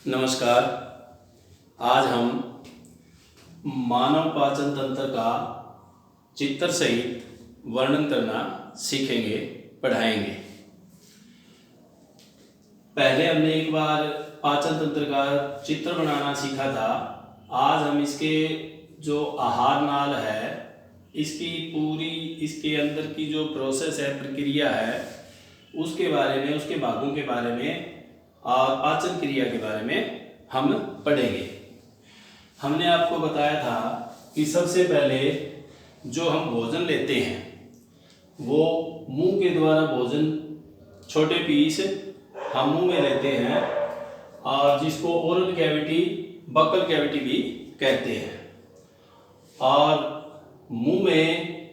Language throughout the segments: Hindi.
नमस्कार। आज हम मानव पाचन तंत्र का चित्र सहित वर्णन करना सीखेंगे, पढ़ाएंगे। पहले हमने एक बार पाचन तंत्र का चित्र बनाना सीखा था। आज हम इसके जो आहार नाल है, इसकी पूरी इसके अंदर की जो प्रोसेस है, प्रक्रिया है, उसके बारे में, उसके भागों के बारे में और पाचन क्रिया के बारे में हम पढ़ेंगे। हमने आपको बताया था कि सबसे पहले जो हम भोजन लेते हैं वो मुंह के द्वारा भोजन छोटे पीस हम मुंह में लेते हैं और जिसको ओरल कैविटी, बक्कल कैविटी भी कहते हैं। और मुंह में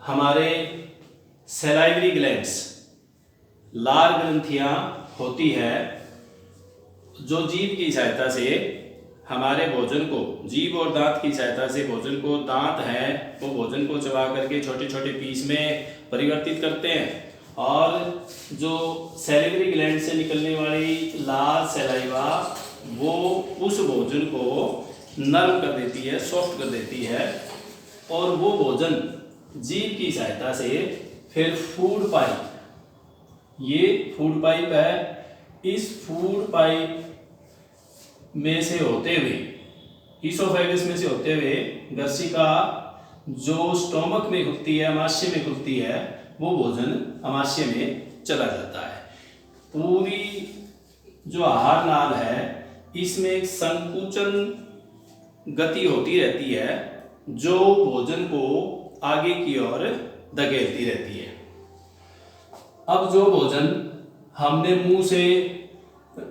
हमारे सलाइवरी ग्लैंड्स, लार ग्रंथियां होती है जो जीभ की सहायता से हमारे भोजन को, जीभ और दांत की सहायता से भोजन को, दांत है वो भोजन को चबा करके छोटे छोटे पीस में परिवर्तित करते हैं। और जो सैलिवरी ग्लैंड से निकलने वाली लार सलाइवा वो उस भोजन को नरम कर देती है, सॉफ्ट कर देती है। और वो भोजन जीभ की सहायता से फिर फूड पाइप, ये फूड पाइप है, इस फूड पाइप में से होते हुए, ईसोफेगस में से होते हुए गर्सिका जो स्टोमक में खुलती है, अमाशय में खुलती है, वो भोजन अमाशय में चला जाता है। पूरी जो आहार नाल है इसमें एक संकुचन गति होती रहती है जो भोजन को आगे की ओर धकेलती रहती है। अब जो भोजन हमने मुंह से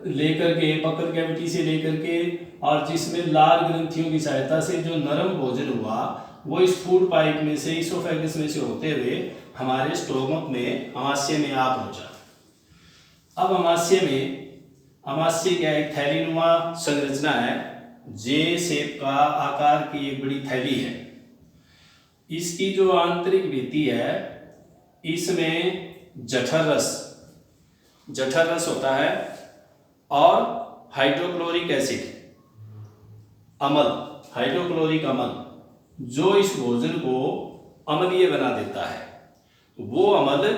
लेकर के, बक्कल कैविटी से लेकर के, और जिसमें लार ग्रंथियों की सहायता से जो नरम भोजन हुआ वो इस फूड पाइप में से, ईसोफेगस में से होते हुए हमारे स्टोमक में, अमाशय में आ पहुंचा। अब अमाशय क्या, एक थैलीनुमा संरचना है, जे शेप का आकार की एक बड़ी थैली है। इसकी जो आंतरिक भित्ति है इसमें जठर रस होता है और हाइड्रोक्लोरिक एसिड, अम्ल, हाइड्रोक्लोरिक अम्ल जो इस भोजन को अम्लीय बना देता है। वो अम्ल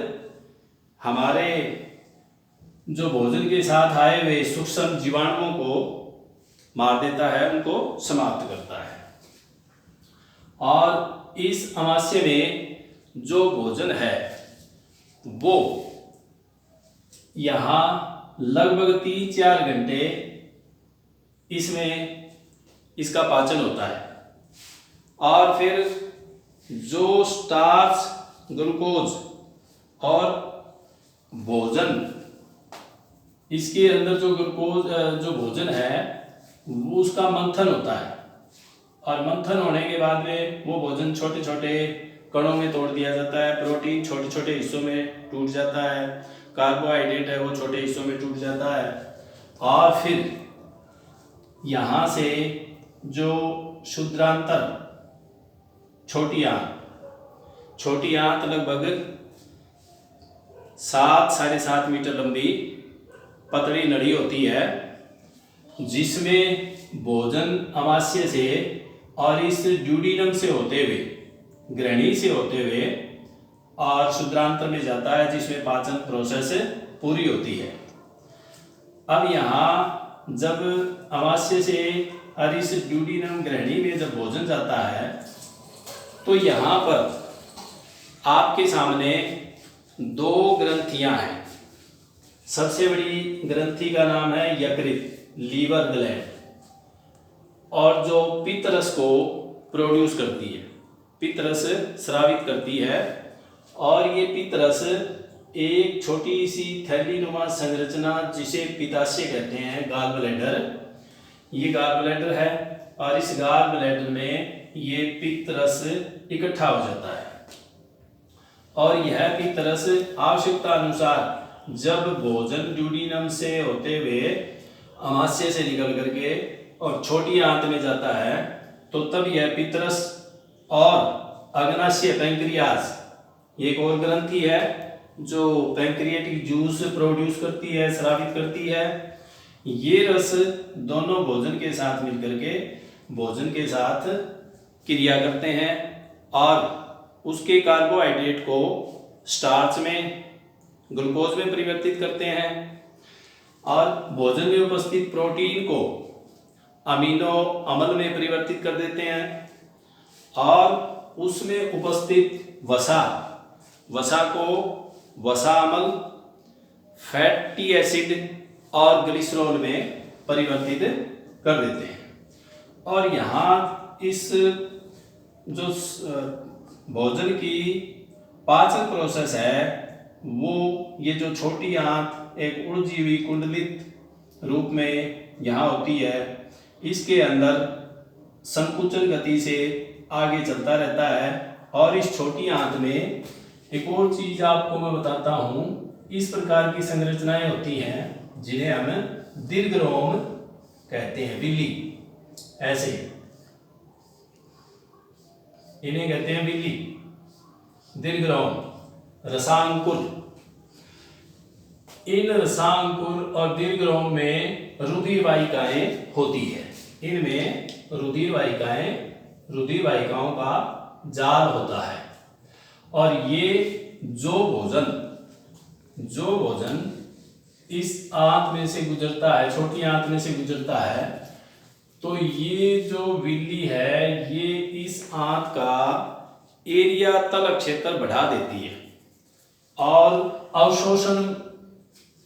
हमारे जो भोजन के साथ आए हुए सूक्ष्म जीवाणुओं को मार देता है, उनको समाप्त करता है। और इस अमाशय में जो भोजन है वो यहाँ लगभग 3-4 घंटे इसमें इसका पाचन होता है। और फिर जो स्टार्च, ग्लूकोज और भोजन, इसके अंदर जो ग्लूकोज, जो भोजन है वो उसका मंथन होता है। और मंथन होने के बाद में वो भोजन छोटे छोटे कणों में तोड़ दिया जाता है। प्रोटीन छोटे छोटे हिस्सों में टूट जाता है, कार्बोहाइड्रेट है वो छोटे हिस्सों में टूट जाता है। और फिर यहाँ से जो क्षुद्रांतर, छोटी आंत लगभग 7-7.5 मीटर लंबी पतली नली होती है जिसमें भोजन अमाशय से और इस ड्यूडिनम से होते हुए, ग्रहणी से होते हुए और क्षुद्रांतर में जाता है जिसमें पाचन प्रोसेस पूरी होती है। अब यहाँ जब अमाशय से और इस ड्यूडिनम, ग्रहणी में जब भोजन जाता है तो यहाँ पर आपके सामने 2 ग्रंथियाँ हैं। सबसे बड़ी ग्रंथि का नाम है यकृत, लीवर ग्लैंड, और जो पित्त रस को प्रोड्यूस करती है, पित्त रस स्रावित करती है। और ये पित्त रस एक छोटी सी थैलीनुमा संरचना जिसे पित्ताशय कहते हैं, गाल ब्लैडर, ये गाल ब्लैडर है। और इस गाल ब्लैडर में ये पित्त रस इकट्ठा हो जाता है। और यह पित्त रस आवश्यकता अनुसार जब भोजन ड्यूडिनम से होते हुए अमाशय से निकल करके और छोटी आंत में जाता है तो तब यह पित्त रस और अग्नाशय, पैंक्रियाज, एक और ग्रंथि है जो पैंक्रियाटिक जूस प्रोड्यूस करती है, स्रावित करती है, ये रस दोनों भोजन के साथ मिलकर के भोजन के साथ क्रिया करते हैं और उसके कार्बोहाइड्रेट को स्टार्च में, ग्लूकोज में परिवर्तित करते हैं और भोजन में उपस्थित प्रोटीन को अमीनो अम्ल में परिवर्तित कर देते हैं और उसमें उपस्थित वसा को वसा अम्ल, फैटी एसिड और ग्लिसरॉल में परिवर्तित कर देते हैं। और यहाँ इस जो भोजन की पाचन प्रोसेस है वो ये जो छोटी आंत एक उलझी हुई कुंडलित रूप में यहाँ होती है, इसके अंदर संकुचन गति से आगे चलता रहता है। और इस छोटी आंत में एक और चीज आपको मैं बताता हूँ, इस प्रकार की संरचनाएं होती हैं जिन्हें हम दीर्घरोम कहते हैं, विल्ली, ऐसे इन्हें कहते हैं विल्ली, दीर्घरोम, रसांकुर। इन रसांकुर और दीर्घरोम में रुधिर वाहिकाएं होती है। इनमें रुधिर वाहिकाओं का जाल होता है और ये जो भोजन इस आंत में से गुजरता है, छोटी आंत में से गुजरता है, तो ये जो विल्ली है ये इस आंत का एरिया, तल क्षेत्र बढ़ा देती है और अवशोषण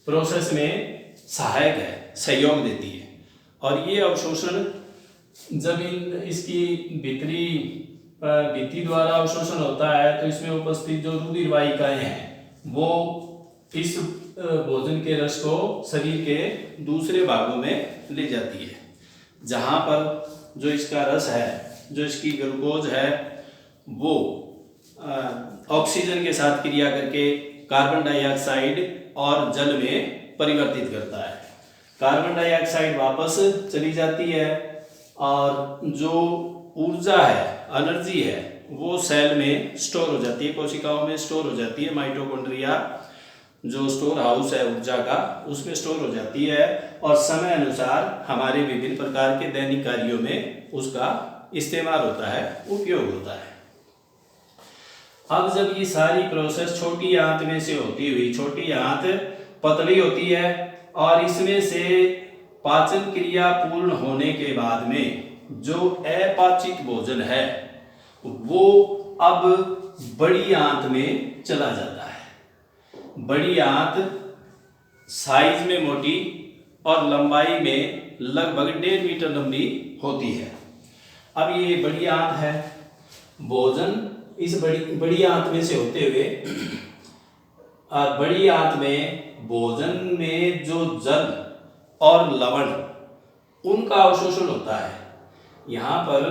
प्रोसेस में सहायक है, सहयोग देती है। और ये अवशोषण जब इसकी भित्ति द्वारा अवशोषण होता है तो इसमें उपस्थित जो रुधिर वाहिकाएं हैं वो इस भोजन के रस को शरीर के दूसरे भागों में ले जाती है, जहाँ पर जो इसका रस है, जो इसकी ग्लूकोज है, वो ऑक्सीजन के साथ क्रिया करके कार्बन डाइऑक्साइड और जल में परिवर्तित करता है। कार्बन डाइऑक्साइड वापस चली जाती है और जो ऊर्जा है, एनर्जी है, वो सेल में स्टोर हो जाती है, कोशिकाओं में स्टोर हो जाती है। माइटोकॉन्ड्रिया जो स्टोर हाउस है ऊर्जा का, उसमें स्टोर हो जाती है और समय अनुसार हमारे विभिन्न प्रकार के दैनिक कार्यों में उसका इस्तेमाल होता है, उपयोग होता है। अब जब ये सारी प्रोसेस छोटी आंत में से होती हुई, छोटी आंत पतली होती है और इसमें से पाचन क्रिया पूर्ण होने के बाद में जो अपाचित भोजन है वो अब बड़ी आंत में चला जाता है। बड़ी आंत साइज में मोटी और लंबाई में लगभग 1.5 मीटर लंबी होती है। अब ये बड़ी आंत है, भोजन इस बड़ी आंत में से होते हुए बड़ी आंत में भोजन में जो जल और लवण उनका अवशोषण होता है। यहाँ पर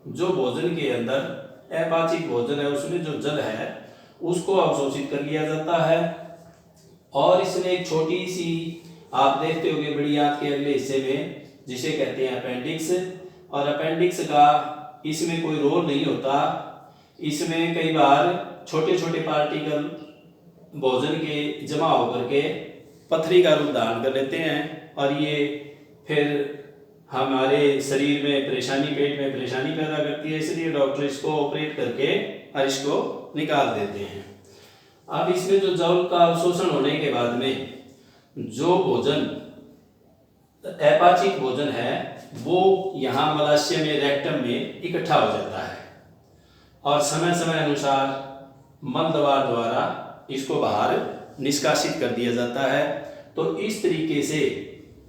जो भोजन के अंदर अपाचित भोजन है उसमें जो जल है उसको अवशोषित कर लिया जाता है और इसमें एक छोटी सी, आप देखते होंगे बड़ी आंत के अगले हिस्से में, जिसे कहते हैं अपेंडिक्स, और अपेंडिक्स का इसमें कोई रोल नहीं होता। इसमें कई बार छोटे छोटे पार्टिकल भोजन के जमा होकर के पथरी का रूप धारण कर लेते हैं और ये फिर हमारे शरीर में परेशानी, पेट में परेशानी पैदा करती है, इसलिए डॉक्टर इसको ऑपरेट करके और इसको निकाल देते हैं। अब इसमें जो जल का अवशोषण होने के बाद में जो भोजन अपाचित भोजन है वो यहाँ मलाशय में, रेक्टम में इकट्ठा हो जाता है और समय समय अनुसार मल द्वार द्वारा इसको बाहर निष्कासित कर दिया जाता है। तो इस तरीके से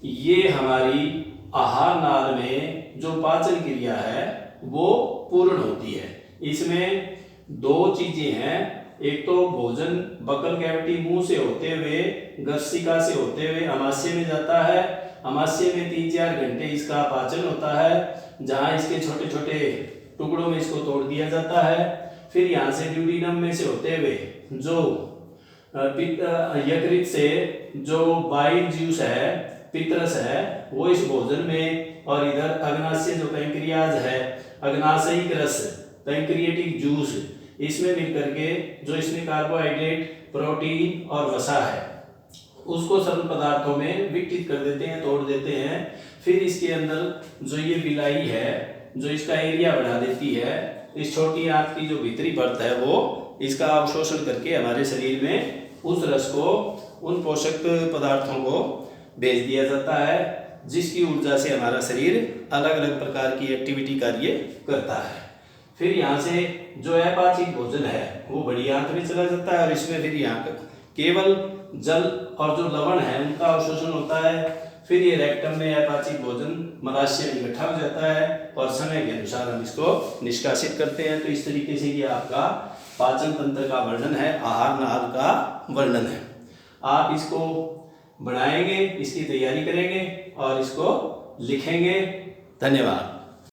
ये हमारी आहार नाल में जो पाचन क्रिया है वो पूर्ण होती है। इसमें दो चीजें हैं, एक तो भोजन बकल कैविटी मुंह से होते हुए, गर्शिका से होते हुए अमाशय में जाता है। अमाशय में 3-4 घंटे इसका पाचन होता है, जहाँ इसके छोटे छोटे टुकड़ों में इसको तोड़ दिया जाता है। फिर यहाँ से ड्यूडिनम में से होते हुए जो यकृत से जो बाइल जूस है, पित्रस है, वो इस भोजन में, और इधर अग्नाशय जो पैंक्रियाज है, अग्नाशयिक रस, पैंक्रियाटिक जूस, इसमें मिलकर के जो इसमें कार्बोहाइड्रेट, प्रोटीन और वसा है उसको सरल पदार्थों में विघटित कर देते हैं, तोड़ देते हैं। फिर इसके अंदर जो ये विलाई है, जो इसका एरिया बढ़ा देती है, इस छोटी आंत की जो भीतरी परत है वो इसका अवशोषण करके हमारे शरीर में उस रस को, उन पोषक पदार्थों को भेज दिया जाता है, जिसकी ऊर्जा से हमारा शरीर अलग अलग प्रकार की एक्टिविटी कार्य करता है। फिर यहाँ से जो अपाचित भोजन है वो बड़ी आंत में चला जाता है और इसमें फिर यहाँ केवल जल और जो लवण है उनका अवशोषण होता है। फिर ये रेक्टम में अपाचित भोजन मलाशय में इकट्ठा हो जाता है और समय के अनुसार हम इसको निष्कासित करते हैं। तो इस तरीके से ये आपका पाचन तंत्र का वर्णन है, आहार नाल का वर्णन है। आप इसको बनाएंगे, इसकी तैयारी करेंगे और इसको लिखेंगे। धन्यवाद।